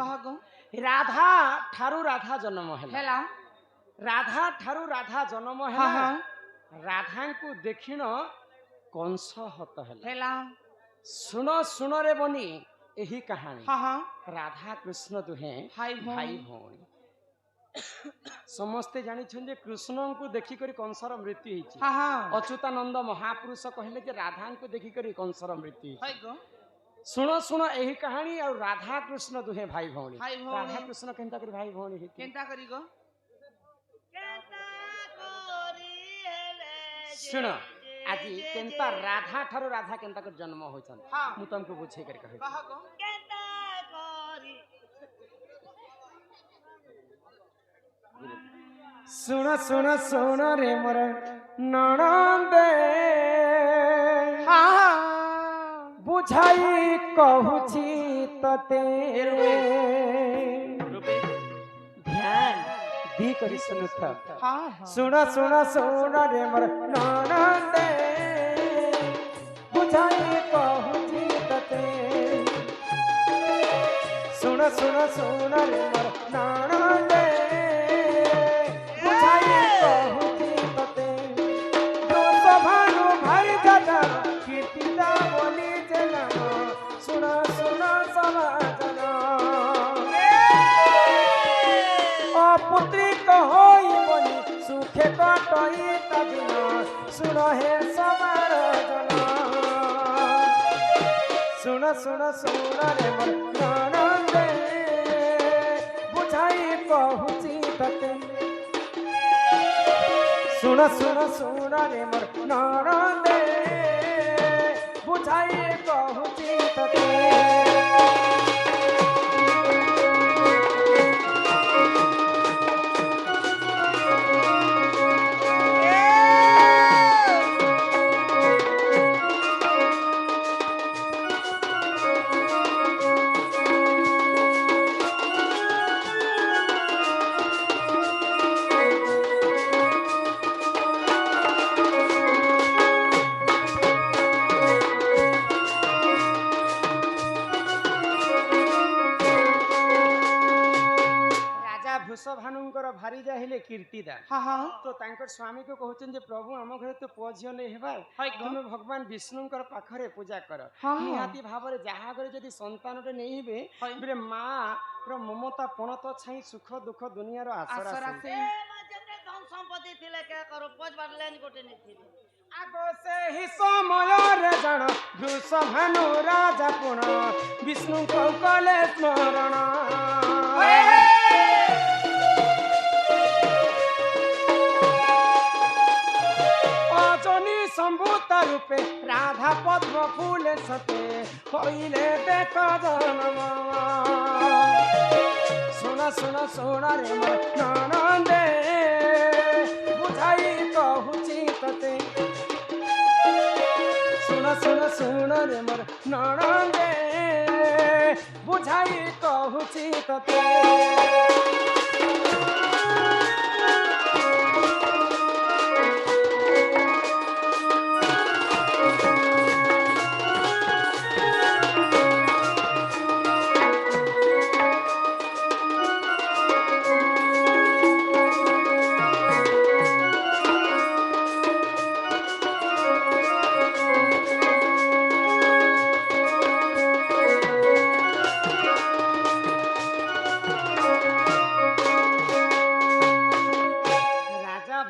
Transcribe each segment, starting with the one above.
कह गो राधा ठारू राधा जन्म हेला राधा ठारू राधा जन्म हाँ राधा को देखिन कंस हत हेला सुनो सुनो रे बनी यही कहानी हाँ राधा कृष्ण दुहे भाई भाई भौणी समस्ते जानी जे कृष्ण को देखिक कंसर मृत्यु होती हाँ अच्युतानंद महापुरुष कहले जे राधा को देखिक कंसर मृत्यु हाय गो सुनो सुनो यही कहानी और राधा कृष्ण दुहे भाई भौणी भाई भौणी। राधा कृष्ण केनता कर भाई भौणी हेती केनता करी गो सुन आज केनता राधा ठारो राधा केनता कर जन्म होइछन हाँ मु तुमको बुझे कर कहै कह गो सुन सुन सुन रे मोर नणंदे हाँ बुझाई कहूची तते ध्यान दी करी सुनुथ हाँ सुन सुन सुन रे मोर नणंदे बुझाई कहूची तते सुन सुन सुन रे मोर नणंदे पुत्री कहोई बनी सुखे कटई तदिन सुन हे समार जना सुन सुन सुन रे मोर नणंदे बुझाई कहूची तते सुन सुन सुन रे मोर नणंदे बुझाई कहूची तते वृषभानुंकर भारी जाहिले कीर्तिदा हाँ तो तांकर स्वामी को कहउछन जे प्रभु हम घरे तो पुଅ झियो नै हेबा तुम भगवान विष्णुंकर पाखरे पूजा कर निहाती भाबरे जहा घरे जदी संतानटे नै हेबे बरे मां रो ममता पणत छाई सुख दुख दुनिया रो आसरा से जते धन संपत्ति थिले के करो पोज बाटलेन गोटे नै थिले आगो से ही समय रे जण वृषभानु राजा पुण विष्णु को कले स्मरण संभूत रूपे राधा पद्म फूल सते होइले देख जन्म सुन सुन सुन रे मोर नणंदे बुझाई कहूची तते सुन सुन सुन रे मोर नणंदे बुझाई कहूची तते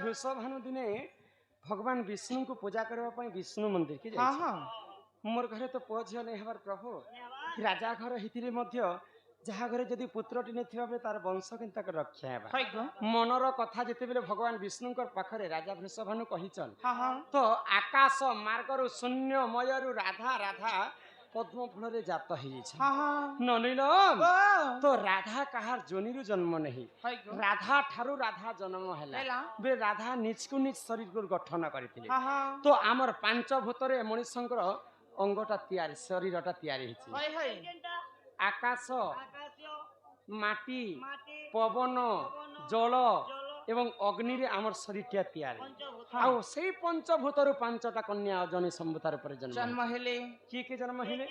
वृषभानु दिने भगवान विष्णु को पूजा करने विष्णु मंदिर की मोर घरे तो पुଅ झियो नहीं हबार प्रभु राजा घर हितिरे मध्य जहा घरे जदि पुत्रटी नहीं थिबा तार वंश किंता कर रक्षा हेबा मनर कथा जेते बेले भगवान विष्णु पाखरे राजा वृषभानु कहिचन तो आकाश मार्गरु शून्य मयरु राधा राधा पद्म फूल रे जात ननिल तो राधा कहार जोनिरु जन्म नहीं राधा ठारू राधा जन्म हैला बे राधा निज को निज शरीर को गठन करथिले तो आमर पांच भूतरे मनुष्यंकर अंगटा तैयारी शरीरटा तैयारी हिची आकाश माटी पवन जल एवं अग्नि रे आमर शरीर तैयारी आउ से पंचभूतर पांचटा कन्या जने संभूतार पर जन्म हेले किए जन्म हेले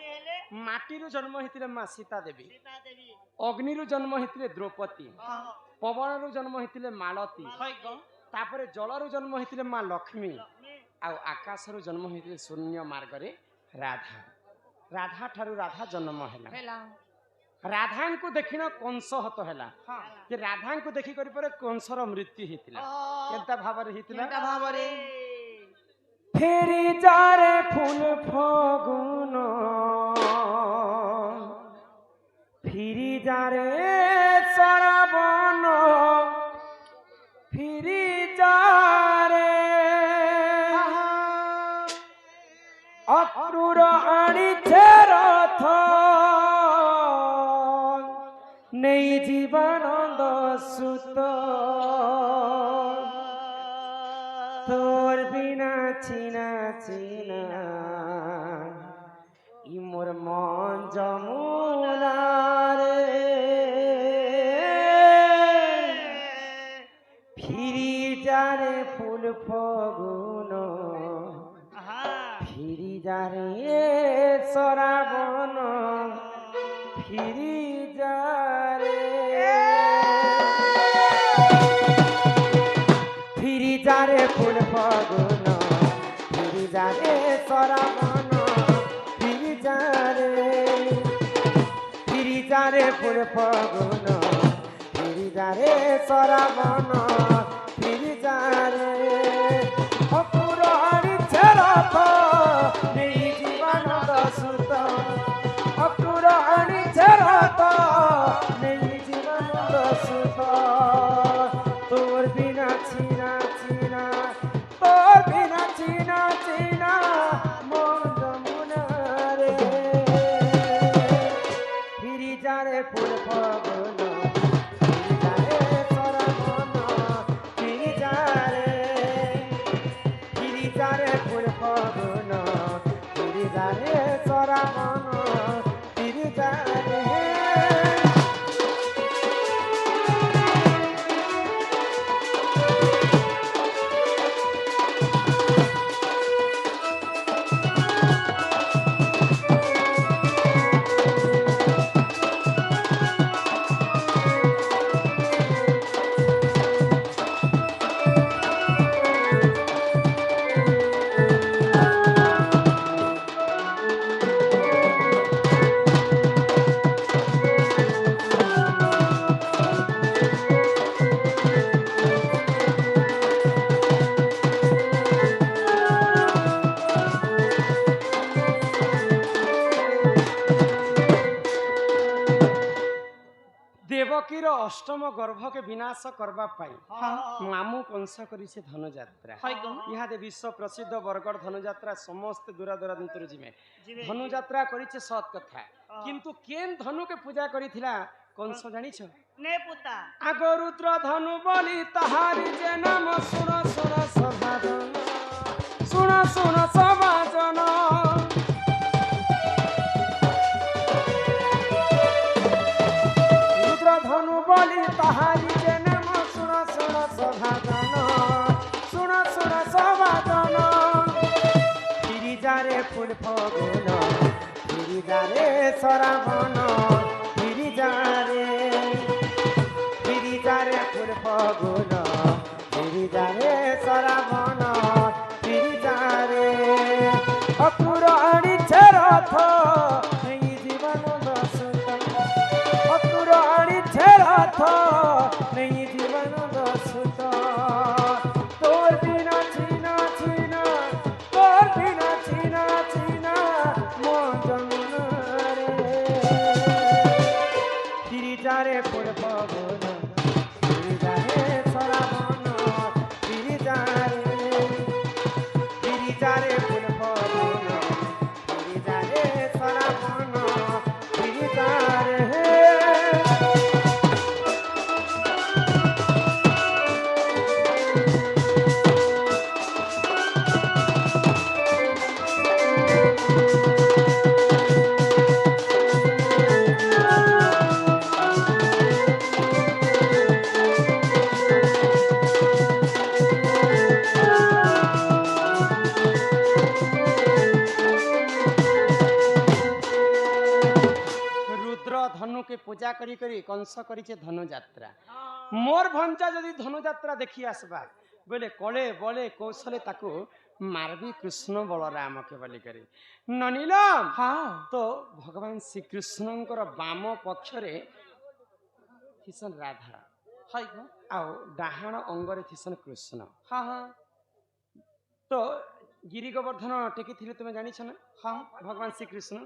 ମାଟିରୁ ଜନ୍ମ ହେଇଥିଲେ ମା ସୀତା ଦେବୀ, ସୀତା ଦେବୀ ଅଗ୍ନିରୁ ଜନ୍ମ ହେଇଥିଲେ ଦ୍ରୌପଦୀ, ହଁ ପବନରୁ ଜନ୍ମ ହେଇଥିଲେ ମାଳତୀ, হয় গো ତାପରେ ଜଳରୁ ଜନ୍ମ ହେଇଥିଲେ ମା ଲକ୍ଷ୍ମୀ, ଲକ୍ଷ୍ମୀ ଆଉ ଆକାଶରୁ ଜନ୍ମ ହେଇଥିଲେ ଶୂନ୍ୟ ମାର୍ଗରେ ରାଧା। ରାଧା ଠାରୁ ରାଧା ଜନ୍ମ ହେଲା। ହେଲା ରାଧାଙ୍କୁ ଦେଖିନ କଂସ ହତ ହେଲା, ହଁ ଯେ ରାଧାଙ୍କୁ ଦେଖି କରି ପରେ କଂସର ମୃତ୍ୟୁ ହେଇଥିଲା। କେନ୍ତା ଭାବରେ ହେଇଥିଲା? କେନ୍ତା ଭାବରେ ফেরি যারে ফুল ফগুন, ফিরি যারে শ্রাবণ, ফিরি যারে অক্রূর আনিছে রথ, নেই জীবনানন্দ সুত, তোর বিনা চিনা চিনা ই মোর মন যমুনারে, ফিরি যারে ফুল ফগুন, ফিরি যারে শ্রাবণ, ফিরি যারে ফিরি যারে ফুল ফগুন, ফিরি যারে শ্রাবণ, ফিরি যারে, ফিরি যারে ফুল ফগুন, ফিরি যারে শ্রাবণ, ফিরি যারে অপুর আনিছে রথ, নেই জীবনানন্দ সুত, অপুর আনিছে রথ, নেই জীবনানন্দ সুত, তোর বিনা চিনা চিনা, তোর বিনা চিনা চিনা মন যমুনা রে, ফিরি যারে ফুল ফগুন, ফিরি যারে শ্রাবণ, ফিরি যারে, ফিরি যারে ফুল ফগুন, ফিরি যারে শ্রাবণ, ফিরি যারে। দেবকীর অষ্টম গর্ভকে বিনাশ করবা পাই মামু কংস করিছে ধনুযাত্রা। হয় গো ইহাদে বিশ্ব প্রসিদ্ধ বরগড় ধনুযাত্রা সমস্ত দূরা দূরান্তর জিমে জিমে। ধনুযাত্রা করিছে সৎ কথা, কিন্তু কেন ধনুকে পূজা করিছিলা কংস জানিছ? নে পুতা আগ রুদ্র ধনু বলি তাহারি যে নাম, শুণ শুণ সভাজন, শুণ শুণ সভাজন, রুদ্র ধনু বলি তাহারি যে নাম, শুণ শুণ সভাজন, শুণ শুণ সভাজন, ফিরি যারে ফুল ফগুন, ফিরি যারে শ্রাবণ, ফিরি যারে, ফিরি যারে ফুল ফগুন, ফিরি যারে শ্রাবণ, ফিরি যারে অপুর আনিছে রথ, এই জীবনানন্দ সুত, অপুর আনিছে রথ, এই জীবনানন্দ সুত, তোর বিনা চিনা চিনা, তোর বিনা চিনা চিনা মন যমুনা রে, ফিরি যারে ফুল ফগুন, ফিরি যারে শ্রাবণ, ফিরি যারে, ফিরি যারে ফুল ফগুন, ফিরি যারে শ্রাবণ, ফিরি যারে। करी करी कंस करिछे धनुयात्रा मोर भंजा जदि धनुयात्रा देखी आसबा बोले कले बले कौशले ताकू मारबी कृष्ण बलराम के बोली करी ननीलम हाँ तो भगवान श्री कृष्णଙ୍କର ବାମ ପକ୍ଷରେ थिसन राधा हाय गो ଆଉ ଡାହାଣ ଅଙ୍ଗରେ थिसन कृष्ण हाँ हाँ तो गिरी गोवर्धन टेकी थिले तुमे जानिछ ना हाँ भगवान श्री कृष्ण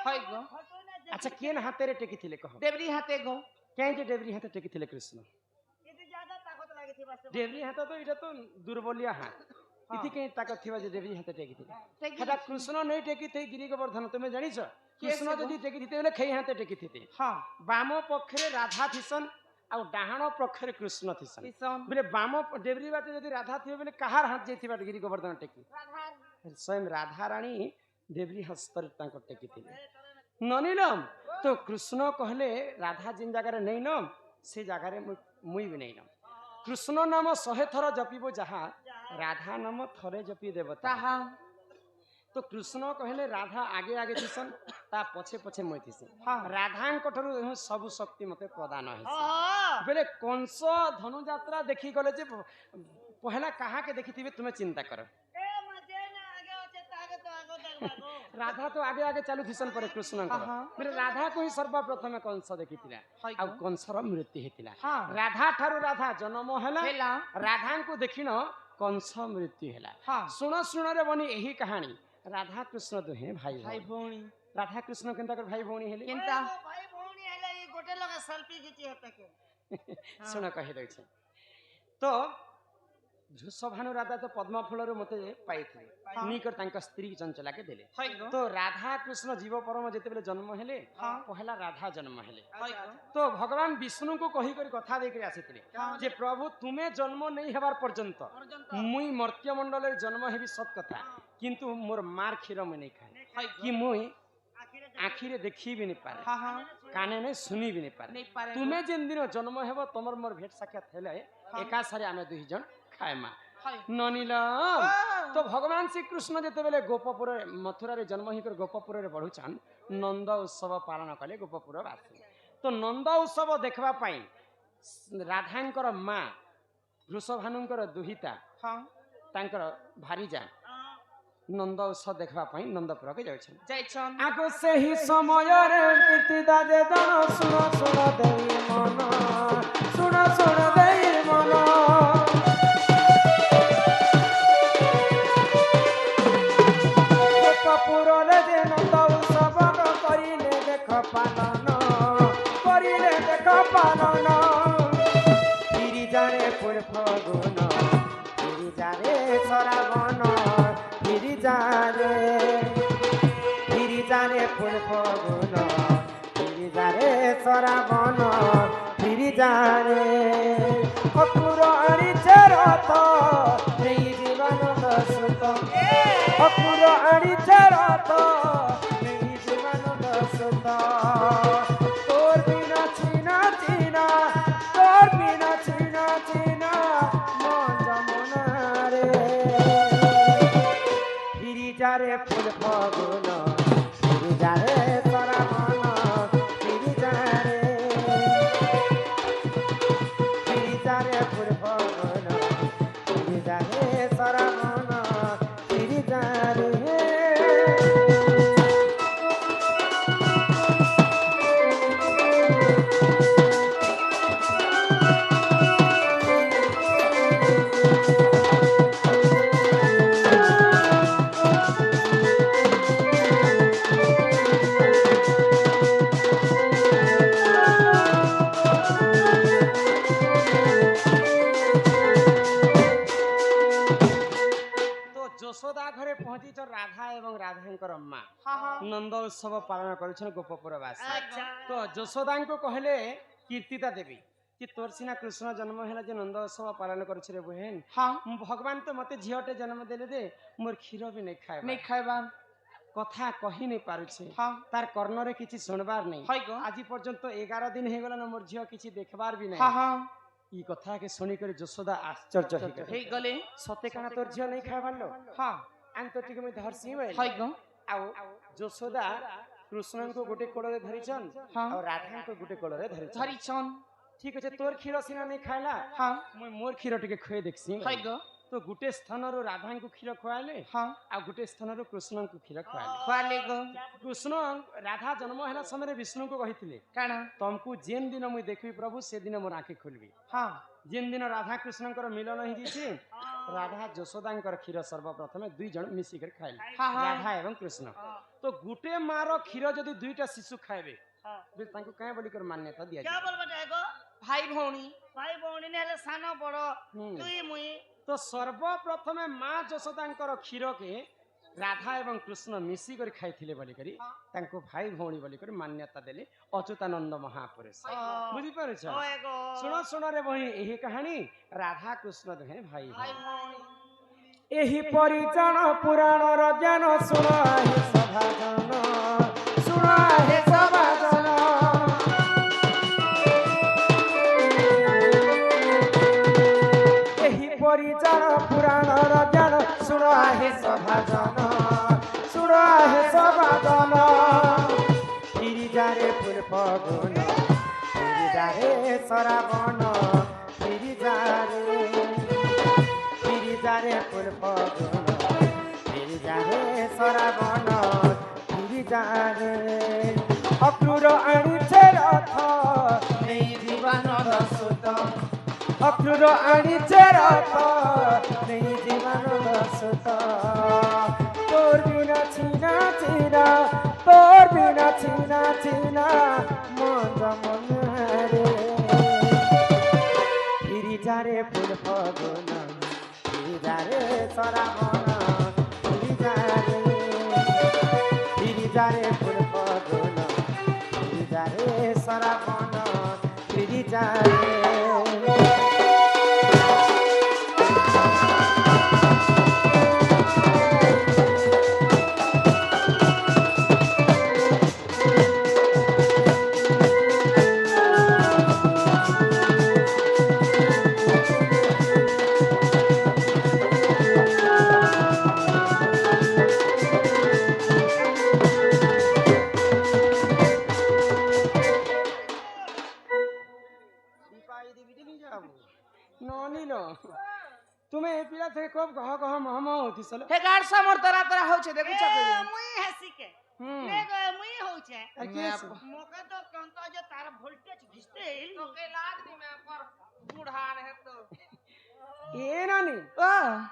हाय गो अच्छा केन हाथे रे टेकी थिले कह देवरी हाथे गो कें जे डेबरी हाथे टेकी थिले कृष्ण किती ज्यादा ताकत लागिथिबा से डेबरी हाथ तो इटा तो दुर्बलिया हाथ इति के ताकत थिबा जे डेबरी हाथे टेकी थिले हेटा कृष्ण नहीं टेकी थे गिरी गोवर्धन तुमे जानिछ कृष्ण जदि टेकी थिते बोले खई हाथे टेकी थिते हाँ बाम पक्षरे राधा थिसन आ डाहाण पक्षरे कृष्ण थिसन किसान बोले बाम डेबरी बाटे जदि राधा थिबे बोले कहार हाथ जेथिबा गिरी गोवर्धन टेकी स्वयं राधा रानी देवरी हस्तर तांको टेकी थिले ननीलम तो कृष्ण कहले राधा जिन जगह नहीं नम से जगह मुई भी नहीं नम कृष्ण नाम 100 थर जपिबो जहा राधा नाम थरे जपी देवता ताहा तो कृष्ण कहले राधा आगे आगे थिसन ता पछे पछे मुई थिसी हाँ राधा ठरू सब शक्ति मते प्रदान है ओहो बेले कंस धनुयात्रा देखी गले जे पहला कहा के देखी थिबे तुमे चिंता करो ए मजे ना आगे होचे तागे तो आगो देखबागो राधा तो आगे आगे चालू थिसन पर कृष्ण मेरे राधा को ही सर्वप्रथम कंस देखिथिला हाय आ गो कंसर मृत्यु हेतिला हाँ राधा ठारू राधा जन्म हैला हेला राधा को देखिन कंस मृत्यु हैला हाँ सुन सुन रे बनी यही कहानी राधा कृष्ण दुहे भाई भाई भाई भौणी राधा कृष्ण केनता कर भाई भौणी हेले केनता भाई भौणी हेले ई गोटे लगे सेल्फी खींची हेते के सुन कहि दै छै तो झुसभानु राधा तो पद्म फूल मते पाइथिले निकर तांका स्त्री चंचला के देले हाय गो तो राधा कृष्ण जीव परम जेते बेले जन्म हेले हाँ। पहला राधा जन्म हेले हाय गो तो भगवान विष्णु को कही कर कथा देकर आसीथिले जे प्रभु तुमे जन्म नहीं हेबार पर्यंत मुई मर्त्य मंडल जन्म हेबी सत कथा किंतु मोर मार क्षीर में नहीं खाए हाय कि गो मुई आखिरे देखी भी नहीं पारे हाँ हाँ काने नहीं सुनी भी नहीं पारे नहीं पारे तुमे जेन दिन जन्म हेबो तमर मोर भेट साक्षात हेले एका सारे आमे दुई जन खाएमा हाय ननीलम तो भगवान श्री कृष्ण जेते बेले गोपपुर मथुरा रे जन्म ही कर गोपपुर रे बढ़ुछन नंद उत्सव पालन कले गोपपुर वासी तो नंद उत्सव देखबा पाई राधांकर माँ वृषभानुंकर दुहिता हाँ तांकर भारीजा नंद उत्सव देखबा पाई नंदपुर के जाउछन जाइछन आगो से ही समय रे कीर्ति दाजे जन सुनो सुनो देई मन सुनो सुनो देई मन कपूरले जे नंद उत्सव करिले देख पालन करिले देख पालन फिरी जाने पुर फगुन फिरी जाने श्रावण फिरी जाने पुर फगुन फिरी जाने श्रावण फिरी जाने कपूर आनिछे रथ नेई जीवन दसुत कपूर आनिछे रथ नेई जीवन दसुत तोर बिना चिना चिना तोर बिना चिना चिना मन जमुना रे फिरी जारे फूल फगुन फिरी जारे श्रावण फिरी जारे फूल फगुन फिरी जारे श्रावण फिरी जारे যশোদা ঘরে পৌঁছি রাধা এবং রাধাঙ্কর মা हाँ हाँ নন্দ উৎসব পালন করছেন গোপপুরবাসী अच्छा তো যশোদাঙ্কু কহলে কীর্তিতা দেবী कि तोर सिना कृष्ण जन्म है जे नंद उत्सव पालन करुछ रे बहन हाँ भगवान तो मते झियोटे जन्म देले दे मोर क्षीर भी नहीं खाए नहीं खाइबा कथा कही नहीं पारुछे हाँ तार कर्ण रे किछि सुनबार नहीं हाय गो आज पर्यंत 11 दिन हे गला न मोर झियो किछि देखबार भी नहीं हाँ हाँ ई कथा के सुनी कर यशोदा आश्चर्य हो गए हे गले सते काना तोर झियो नहीं खाए बारलो हाँ आन तो टिके मैं धरसी में हाय गो आउ यशोदा कृष्ण को गोटे कोल रे धरिछन हाँ। और राधा को गोटे कोल रे धरिछन धरिछन ठीक अच्छे तोर क्षीर सीना नहीं खाइला हाँ मुई मोर क्षीर टिके खुए देखसी है गो तो गोटे स्थान रो राधा को क्षीर खुआले हाँ आ गोटे स्थान रो कृष्ण को क्षीर खुआले खुआले गो कृष्ण राधा जन्म हैला समय विष्णु को कहिथिले काना तुमको जेन दिन मुई देखबी प्रभु से दिन मोर आंखि खुलबी हाँ जेन दिन राधा कृष्णकर मिलन हो जी राधा जशोदांकर क्षीर सर्वप्रथमे दुई जन मिसिकर खाइले हाँ, हाँ। राधा एवं कृष्ण तो गुटे मार क्षीर जदि दुईटा शिशु खाइबे बिल तांको काहे बोली कर मान्यता दिया क्या बोल बटे गो भाई भौणी भाई भौणी ने हेले सानो बड़ो तुई मुई तो सर्वप्रथमे माँ जशोदांकर क्षीर के राधा एवं कृष्ण मिसिकर खाइथिले बोली करी तांको भाई भौणी बोली कर मान्यता देले अच्युतानंद महापुरुष बुझी पारुछ ओए गो सुनो सुनो रे बही एही कहानी राधा कृष्ण दुहे भाई भाई भौणी एही परिजन पुराण र ज्ञान सुन हे सभाजन सुन हे सभाजन एही परिजन पुराण र ज्ञान सुन हे सभाजन सुन हे सभाजन फिरि जारे फुल फगुन फिरि जारे सरावण फिरि जारे फुल फगुन फिरि जारे सरावण फिरि जारे अक्रूर आनिछे रथ नेई जीवानन्द सुत अक्रूर आनिछे रथ नेई जीवानन्द सुत तोर बिना छिना छिना तोर बिना छिना छिना मन मन रे फिरि जारे फुल फगुन फिरि जारे सरावण फिरि जारे फुल फगुन फिरि जारे सरावण फिरि जारे तुम्हें ए पिला थे कब कह कह महम होती सल हे गाड़ समोर तरा तरा होछे देखु ए चके मुई हसी के ने गो मुई होछे मोके तो कंता जे तार वोल्टेज घिसते तोके लाग दी मैं पर बुढ़ान है तो ए नानी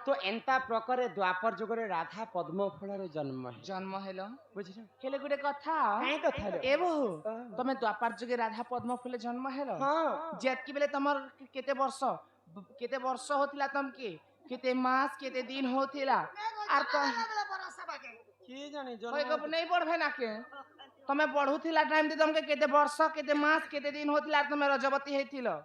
तो एंता प्रकारे द्वापर जुगरे राधा पद्म फलर जन्म है जन्म हेलो बुझिल हेले गुटे कथा काई कथा रे ए बहु तमे द्वापर जुगे राधा पद्म फुले जन्म हेलो हां जेत की बेले तमर केते वर्ष होतिला तमके केते मास केते दिन होतिला आर तो की जानी होय जन्म गप नहीं पढ़बे ना के तमे पढ़ुथिला टाइम दे तमके केते वर्ष केते मास केते दिन होतिला तमे रजवती हेतिलो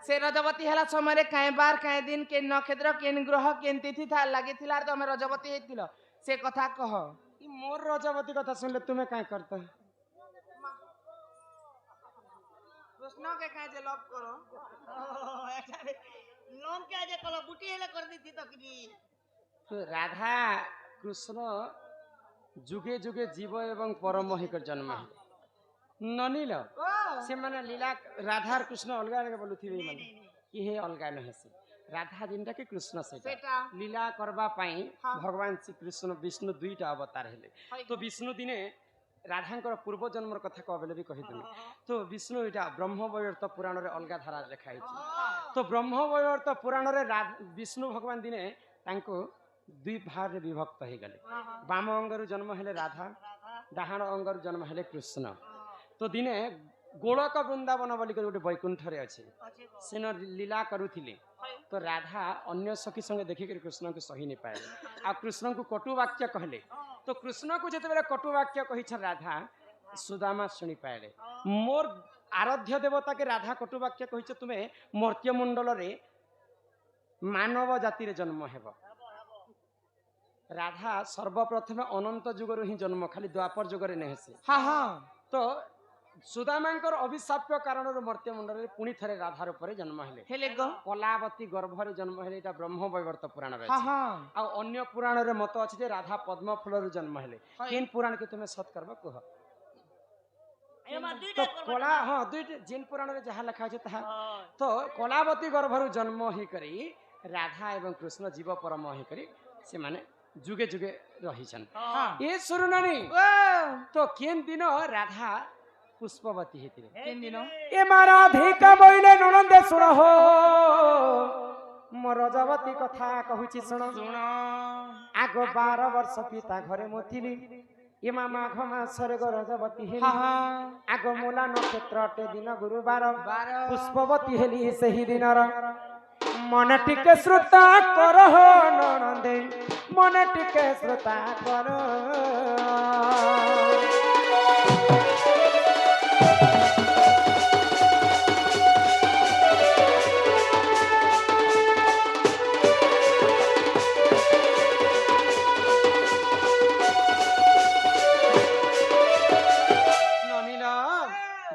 से रजवती हेला समय रे काहे बार काहे दिन के नक्षत्र के ग्रह के तिथि था लागिथिला आर तमे रजवती हेतिलो से कथा कह ई मोर रजवती कथा सुनले तुम्हें काहे करता कृष्ण के काहे जे लव करो लोन के जे कलो बुटी हेले कर दी थी तो की तो राधा कृष्ण जुगे जुगे जीव एवं परमोहि कर जन्म है ननील से माने लीला राधा और कृष्ण अलग अलग बोलुथिबे माने कि हे अलग नहे से राधा जिनटा के कृष्ण सेटा लीला करबा पाई भगवान श्री कृष्ण विष्णु दुईटा अवतार हेले तो विष्णु दिने राधांकर पूर्व जन्मर कथा कहबेले भी कहिदिनी तो विष्णु इटा ब्रह्मवैवर्त पुराण रे अलगा धारा लिखाई तो ब्रह्मवैवर्त पुराण रे विष्णु भगवान दिने तांको दुई भाग रे विभक्त हे गले वाम अंगरु जन्म हेले राधा डाहाण अंगरु जन्म हेले कृष्ण तो दिने गोलक वृंदावन बोली गोटे वैकुंठ रे अछि सेन लीला करुथिले तो राधा अन्य सखी संगे देखि कर कृष्ण को सही नहीं पाए आ कृष्ण को कटु वाक्य कहले तो कृष्ण को जते बेले कटु वाक्य कहि छ राधा सुदामा सुनी पाए मोर आराध्य देवता के राधा कटु वाक्य कहि छ तुमे मर्त्य मंडल रे मानव जाति रे जन्म हेबो राधा सर्वप्रथम अनंत जुगर ही जन्म खाली द्वापर जुगर नहीं से हां हां तो ସୁଦାମାଙ୍କର ଅଭିଶାପ କାରଣରୁ ମର୍ତ୍ତ୍ୟ ମଣ୍ଡଳରେ ପୁଣି ଥରେ ରାଧା ରୂପରେ ଜନ୍ମ ହେଲେ ହେଲେ ଗୋ କଲାବତୀ ଗର୍ଭରେ ଜନ୍ମ ହେଲେ ଏଇଟା ବ୍ରହ୍ମବୈବର୍ତ ପୁରାଣରେ ହଁ ଅଛି। ହଁ ଆଉ ଅନ୍ୟ ପୁରାଣରେ ମତ ଅଛି ଯେ ରାଧା ପଦ୍ମ ଫୁଲରୁ ଜନ୍ମ ହେଲେ ହଁ। କେନ୍ ପୁରାଣକେ ତୁମେ ସତ କରବ କୁହ ଏମା ତ ଦୁଇଟା କରବା କଳା ହଁ ଦୁଇଟି ଯେନ୍ ପୁରାଣରେ ଯାହା ଲେଖା ଅଛି ତାହା ହଁ ତ କଳାବତୀ ଗର୍ଭରୁ ଜନ୍ମ ହେଇକରି ରାଧା ଏବଂ କୃଷ୍ଣ ଜୀବ ପରମ ହେଇକରି ସେମାନେ ଯୁଗେ ଯୁଗେ ରହିଛନ୍ତି ହଁ ଏ ସୁରୁନାନୀ ଓ ତ କେନ୍ ଦିନ ରାଧା ପୁଷ୍ପବତୀ ହେଇଥିଲେ କେନ୍ ଦିନ ଏ ରାଧିକା ବଇଲେ ନଣନ୍ଦେ ଶୁଣ ହୋ ମୋ ରଜବତୀ କଥା କହୁଛି ଶୁଣ ଶୁଣ ଆଗ 12 ବର୍ଷ ପିତା ଘରେ ମୁଁ ଥିଲି ଏମା ମାଘ ମାସରେ ରଜବତୀ ହେଲି ହଁ ହଁ ଆଗ ମୂଲା ନକ୍ଷତ୍ର ଅଟେ ଦିନ ଗୁରୁବାର ବାର ପୁଷ୍ପବତୀ ହେଲି ସେହି ଦିନର ମନେ ଟିକେ ଶ୍ରୋତା କର ହୋ ନଣନ୍ଦେ ମନେ ଟିକେ ଶ୍ରୋତା କର ନନିଲ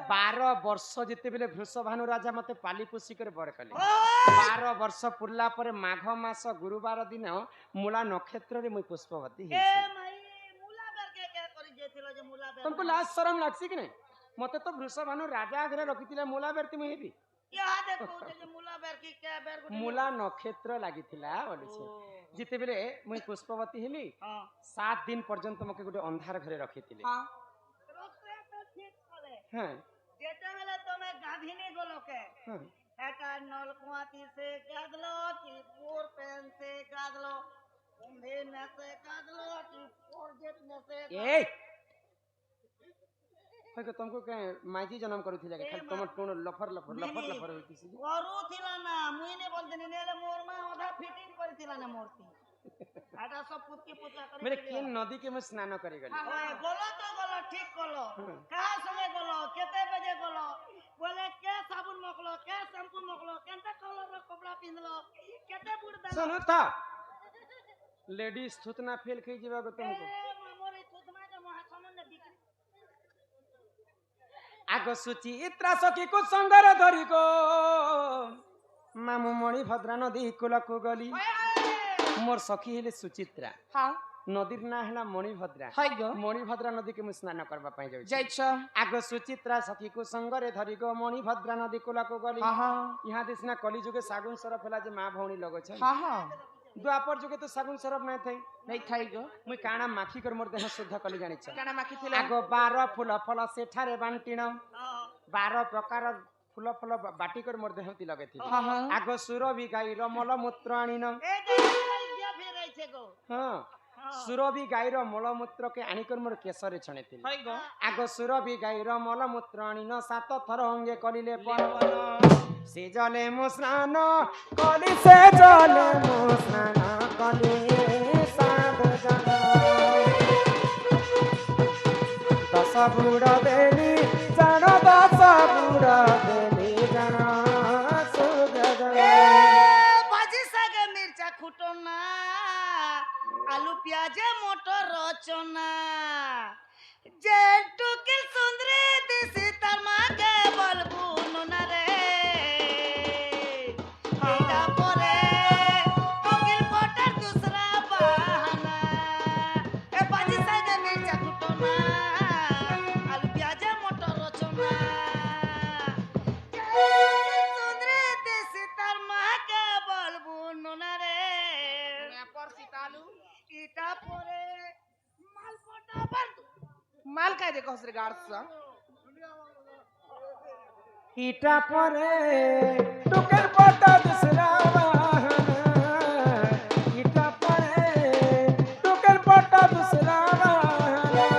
12 ବର୍ଷ ଯେତେବେଳେ ବୃଷଭାନୁ ରାଜା ମତେ ପାଲି ପୋଷି କରି ବର କଲେ 12 ବର୍ଷ ପୁରଲା ପରେ ମାଘ ମାସ ଗୁରୁବାର ଦିନ ମୂଳା ନକ୍ଷତ୍ରରେ ମୁଇଁ ପୁଷ୍ପବତୀ ଏ ହେଇଛି ମାଇ ମୁଲା ବେର କେ କରି ଯାଇଥିଲ ଯେ ମୁଲା ବେର ତମକୁ ଲାଜ ଶରମ ଲାଗଛି କି ନାହିଁ ମତେ ତ ବୃଷଭାନୁ ରାଜା ଆଗରେ ରଖିଥିଲେ ମୂଳା ବେର ତୁମେ ହେବି ଇହାଦେ କହୁଛ ଯେ ମୁଲା ବେର କି କେ ବେର ଗୁଟେ ମୂଳା ନକ୍ଷତ୍ର ଲାଗିଥିଲା ବୋଲିছে ଯେତେବେଳେ ମୁଇଁ ପୁଷ୍ପବତୀ ହେଲି ହଁ 7 ଦିନ ପର୍ଯ୍ୟନ୍ତ ମତେ ଗୋଟେ ଅନ୍ଧାର ଘରେ ରଖିଥିଲେ ହଁ ରକ୍ତେ ତ ଠିକ কলে হ্যাঁ যেতেবেলে তুমি গাধিনী গলকে হ্যাঁ একা নলকুয়াতি সে কাঁদলো কি পোর পেন সে কাঁদলো কুম্ভে নেসে কাঁদলো কি পোর জেট নেসে এই হয়তো तुमको के माइजी जन्म करूथिले के खाली तुम टोन लफर लफर लफर लफर होइतिसी କରୁଥିଲା ନା ମୁଇଁ ନେ ବୋଲଦିନି ନେଲେ ମୋର ମା ଅଧା ଫିଟିଂ କରିଥିଲା ନା ମୋରତି ଆଟା सब पुतके पुतका କରି मेरे केन नदी के मैं स्नान करी गली ओए गलो तो गलो ठीक गलो कहा समय गलो केते बजे गलो बोले के साबुन मकलो के शैम्पू मकलो केनता कलर रो कपड़ा पिनलो केते बुड़ दलो सुनो था लेडीज थुतना फेल कई जीवा को तुमको मोरे थुतमा के महासमन बिक्री आगो सुची इत्रा सखी को संगर धरी को मामू मणि भद्रा नदी कुलकु गली मोर सखी हेले सुचित्रा ହଁ नदीर ना हैला मणिभद्रा हाय गो मणिभद्रा नदी के मैं स्नान करबा पाई जाउछी ଯାଇଛ आगो सुचित्रा सखी को संगरे धरी गो मणिभद्रा नदी कुलकु गली ହଁ ହଁ यहाँ देशना कली जुगे सागुन सरफ होला जे माँ भौणी लगो छ ହଁ ହଁ द्वापर जुगे तो सागुन सरफ नहीं थई ନେଇ ଥାଇ ଗो मुई काना माखी कर मोर देह शुद्ध कली जानि छ କାଣା ମାଖିଥିଲ आगो 12 फूल फल सेठारे बांटिण हां 12 प्रकार फूल फल बाटी कर मोर देह ती लगेथि ହଁ ହଁ आगो सुरभि गाईर मल मूत्र आनिन ए गया फिर रही छे गो हां सुरभि गाईर मल मूत्र के आनी कर मोर केसरे छणेथि ହାଇ गो आगो सुरभि गाईर मल मूत्र आनिन 7 थर अंगे कलिले पण से जले मो स्नान कली से जले मो स्नान कली साध जन दस बुड़ देली जन दस बुड़ देली जन सुगज भाजी सागे मिर्चा खुटना आलू प्याज मटर रचना जेटू की सुंदरी दिसी तार मागे बलबू नोना रे एटा परे कोकिल पटर दूसरा बहाना ए भाजी सागे मिर्चा खुटना आलू प्याज मटर रचना सुंदरी दिसी तार मागे बलबू नोना रे इटा परे माल पटा बंद माल काय दे कहस रे गार्ड्स इटा परे टुकर पटा दूसरा वाहन इटा परे टुकर पटा दूसरा वाहन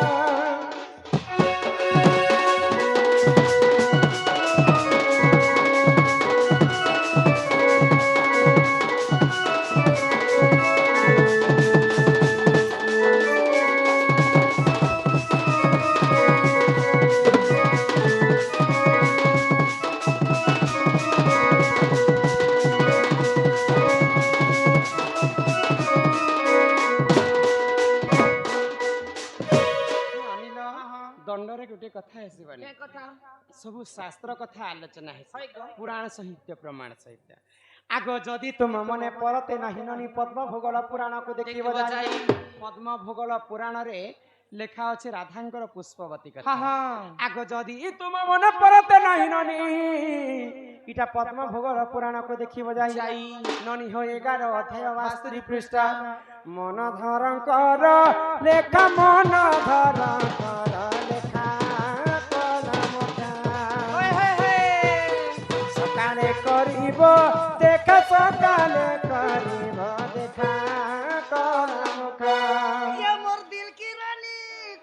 ଆସିବନି के कथा ସବୁ ଶାସ୍ତ୍ର କଥା ଆଲୋଚନା ହେଇଛି ହଇ ଗ ପୁରାଣ ସାହିତ୍ୟ ପ୍ରମାଣ ସାହିତ୍ୟ ଆଗ ଯଦି ତୁମ ମନେ ପରତେ ନାହିଁ ନନି ପଦ୍ମ ଭୂଗୋଳ ପୁରାଣକୁ ଦେଖିବ ଦେଖିବ ଯାଇ ଯାଇ। ପଦ୍ମ ଭୂଗୋଳ ପୁରାଣରେ ଲେଖା ଅଛି ରାଧାଙ୍କର ପୁଷ୍ପବତୀ କଥା हाँ हाँ ଆଗ ଯଦି ତୁମ ମନେ ପରତେ ନାହିଁ ନନି ଇଟା ପଦ୍ମ ଭୂଗୋଳ ପୁରାଣକୁ ଦେଖିବ ଯାଇ ଯାଇ। ନନି ହୋ 11 ଅଧ୍ୟାୟ 72 ପୃଷ୍ଠା ମନ ଧରଙ୍କର ଲେଖା ମନ ଧରଙ୍କର ଲେଖା କଲମଟା ओए होए होए ସକାଳେ କରିବ ଦେଖା ସକାଳେ କରିବ ଦେଖା କଲମଟା ये मोर दिल की रानी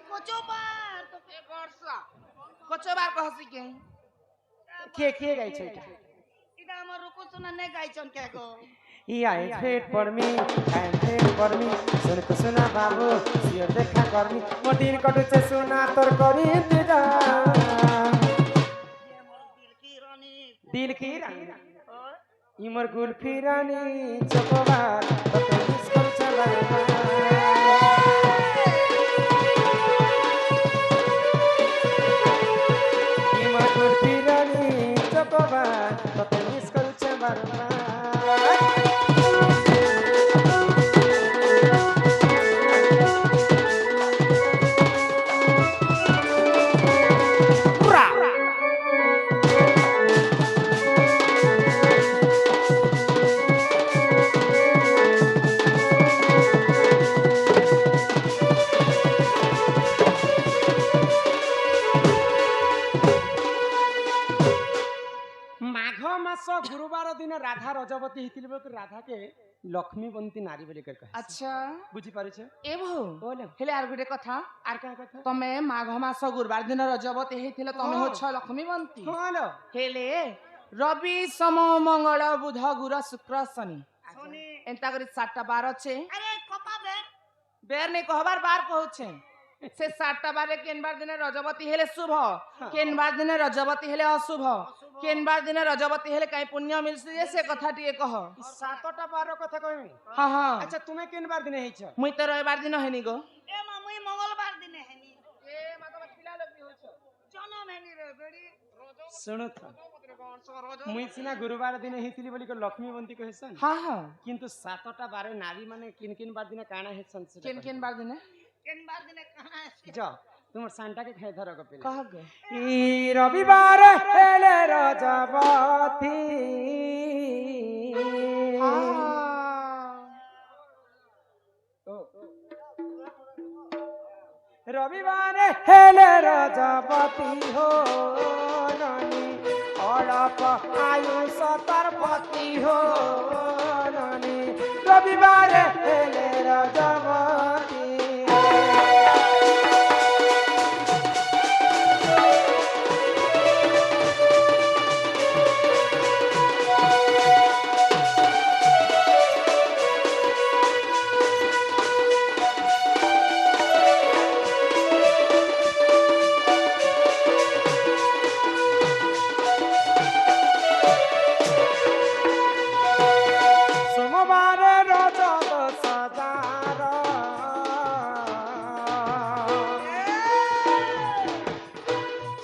कोचो बार तो एक वर्षा कोचो बार कहसी के କିଏ ଗାଇଛ ଏଇଟା इदा हमर रुको सुना ने गाइछन के गो I फेट पर मी I फेट पर मी सुना बाबू सियो देखा करमी मो दिन कटुचे सुना तोर करी इंतजार ये मोर दिल की रानी दिल की रानी और इमर गुल्फी रानी चकोबार तते मिस कर चला इमर गुल्फी रानी चकोबार तते मिस कर चला माघ मास गुरुवार दिन राधा रजवती ହେଇଥିଲେ ବେଳକୁ ରାଧାକେ ଲକ୍ଷ୍ମୀବନ୍ତୀ ନାରୀ ବୋଲି କହେ अच्छा ବୁଝି ପାରୁଛ ए भो बोल हेले आर गुटे कथा ଆର କାହା କଥା तमे माघ मास गुरुवार दिन रजबती हेथिले तमे हाँ। होछ लक्ष्मीवंती ହଁ ଲୋ हेले रवि सम मंगल बुध गुर शुक्र शनि सुनी एंता करी 7टा बार छे अरे कपा बे बेर नहीं कहबार बार कहूछे से 7टा बारे केन बार दिन रजबती हेले शुभ केन बार दिन रजबती हेले अशुभ केन बार दिन रजबती हेले काई पुण्य मिलसी जे से कथा टिए कह ସାତଟା ବାର କଥା କହିବି हां हां ଆଚ୍ଛା ତୁମେ କେନ୍ ବାର ଦିନ ହେଇଛ मुई तो रविवार दिन हेनी गो ए मामुई मंगलवार दिन हेनी ए मतलब पिला लोग होछ जन्म हेनी रे बेड़ी ଶୁଣ ମୁଇଁ ସିନା ଗୁରୁବାର ଦିନ ହେଇଥିଲି ବୋଲି ଲକ୍ଷ୍ମୀବନ୍ତୀ କହେସନ୍ हां हां କିନ୍ତୁ ସାତଟା ବାର ନାରୀ ମାନେ କିନ୍ ବାର ଦିନ କାଣା ହେସନ୍ केन केन बार दिन केन बार दिन कहां है ଯ ତୁମର ସାନଟାକେ ଖାଇ ଧର କପିଲେ कह गो ଇ ରବିବାର ହେଲେ ରଜବତୀ রবিবার হেলে রজবতী হো ননি অড়প আয়ুষ তার পতি হো ননি রবিবার হেলে রজবতী সোমবারে রজত সজার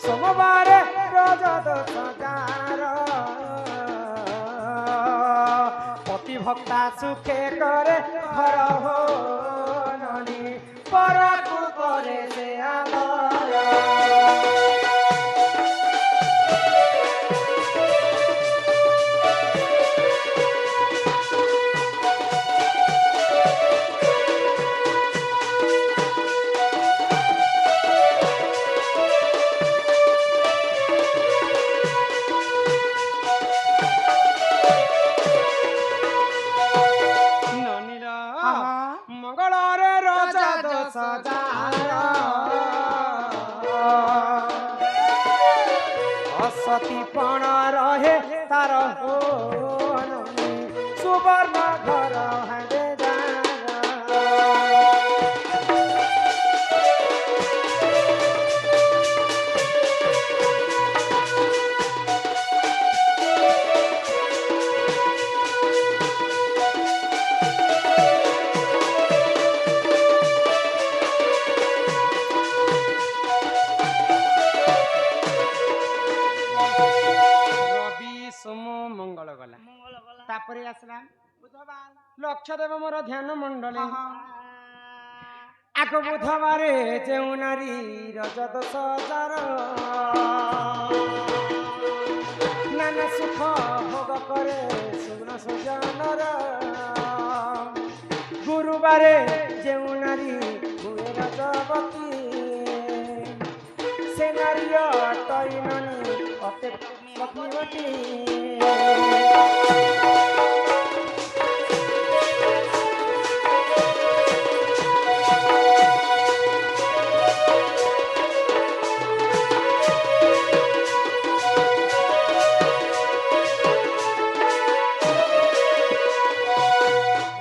সোমবারে রজত সজার পতিভক্তা সুখে করে ঘর হো ননি পরকু করে সে আদর ননীর हाँ মঙ্গলরে রজত সজার অসতি পণ রহে তার হো ননী সুবর্ণ ঘর হাঁদে মঙ্গল গলা মঙ্গল গলা তারপরে আসলাম বুধবার লক্ষদেব মোর ধ্যান মণ্ডলে হ্যাঁ আগ বুধবারে যেউ নারী রজত সজার নানা সুখ ভোগ করে সুগুণ সুজনর গুরুবারে যেউ নারী হুয়ে রজবতী সে নারী তৈননি অতে পত্নীবতী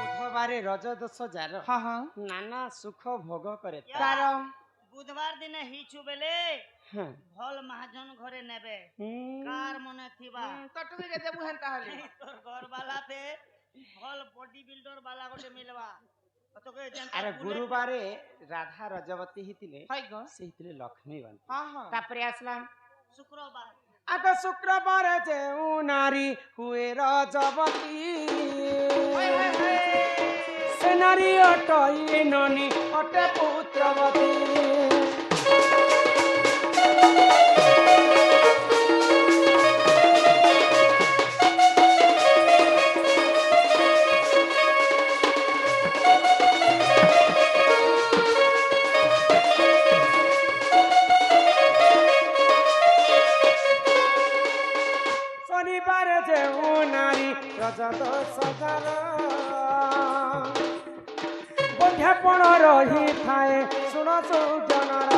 বুধবারে রজদোষ যার হ্যাঁ হ্যাঁ নানা সুখ ভোগ করে তার বুধবার দিনে হিচু বেলে হ্যাঁ ভল মহাজন ঘরে নেবে হুম। কার মনে থিবা তটুকি রে দেবু হেন তাহলে এই তোর ঘর বালাতে ভল বডি বিল্ডর বালা গোটে মিলবা তোকে যেনতা আরে বুলেট- গুরুবারে রাধা রজবতী হিতিলে হয় গো সে হিতিলে লক্ষ্মী বান্ধ হ্যাঁ হ্যাঁ তারপরে আসলাম শুক্রবার আগ শুক্রবারে যেউ নারী হুয়ে রজবতী হয় হয় হয় সে নারী অটই ননি অটে পুত্রবতী শনিবারে যেউ নারী রজত সজার অধ্যাপন রহি থায়ে শুণ সুজনর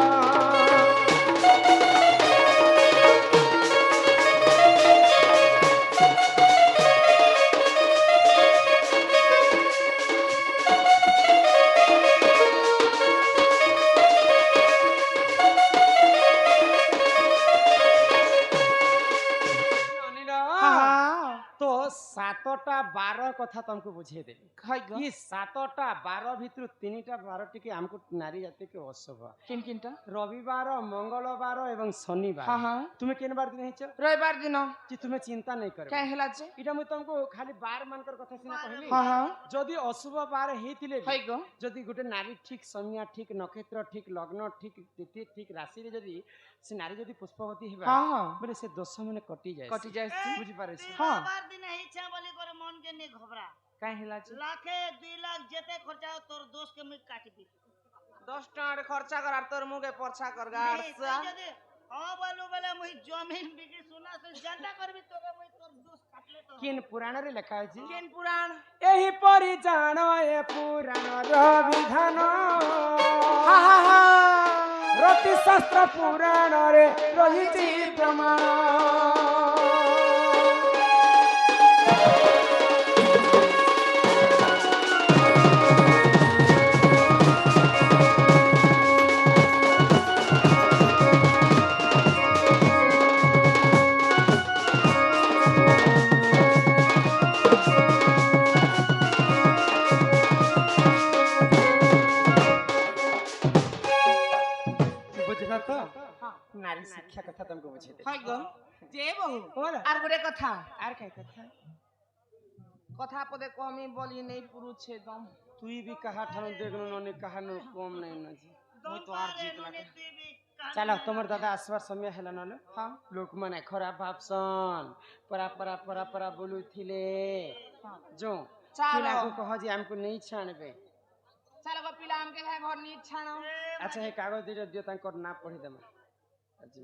হ্যাঁ তো 7টা 12 কথা तुमको বুঝিয়ে দেবে হয় গো ই 7টা 12 ভিতর 3টা 12টিকে আমକୁ নারী জাতিকে অশুভ কিন কিনটা রবিবার মঙ্গলবার এবং শনিবার হ্যাঁ হ্যাঁ তুমি কেন বার দিন হেছ রবিবার দিন যে তুমি চিন্তা নাই করবে কাই হেলা যে এটা মুই तुमको খালি বার মানকর কথা সিনা কহিলি হ্যাঁ হ্যাঁ যদি অশুভ বার হেইতিলে হয় গো যদি গোটে নারী ঠিক সময় ঠিক নক্ষত্র ঠিক লগ্ন ঠিক তিথি ঠিক রাশিরে যদি সে নারী যদি পুষ্পবতী হেবা হ্যাঁ হ্যাঁ বলে সে দোষ মানে কটি যায় কটি যায় বুঝি পারেছি হ্যাঁ বুধবার দিনে হিচা বলি করে মন কে নি ঘবরা কাই হেলা যে লাখে 2 লাখ যেতে খরচা হোক, তোর দোষ কে মুই কাটিবি 10 টাকার খরচা কর আর তোর মুখে পরছা কর এই গাড়সা তুই যদি বলু বলে মুই জমিন বিক্রি সোনা সে জানতা করবি তোকে মুই তোর দোষ কাটলে তো কিন পুরাণরে লেখা আছে কিন পুরাণ ଏହି ପରି ଜାଣ ଏ ପୁରାଣର ବିଧାନ হা হা হা ରତି ଶାସ୍ତ୍ର ପୁରାଣରେ ରହିଛି ପ୍ରମାଣ ବୁଝିଲ ତ ନାରୀ ଶିକ୍ଷା କଥା ତମକୁ ବୁଝେଇ ଦେବି হয় গো যে বহু বলো। আর গোটে কথা আর କାଇଁ କଥା কথা পদে কমই বলি নেই পুরুছে দম তুই ବି କାହା ଠାରୁ ଦେଖୁନୁ ନନି କାହାନୁ କମ ନାଇଁ ନଛି মুই তো আর জিত লাগে ଚାଲ ତମର ଦାଦା ଆସିବାର ସମୟ ହେଲା ନହେଲେ হ্যাঁ ଲୋକମାନେ ଖରାପ ଭାବସନ୍ ପରା ପରା ପରା ପରା ବୋଲୁଥିଲେ হ্যাঁ ଯୋଉ ଚାଲ। ପିଲାକୁ କହ ଯେ ଆମକୁ ନେଇ ଛାଣିବେ চাল গো পিলা আমকে হ্যাঁ ঘর নিয়ে ছাড় ଆଚ୍ଛା ଏ କାଗଜ ଦିଟା ଦିଅ ତାଙ୍କର ନାଁ ପଢିଦେମା ଆଜି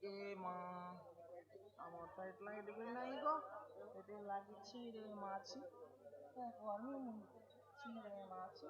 এ মা আমার তো এটলা এদিকে নাই গো এতে লাগিছি রে মাছি কর্মি ছি রে মাছি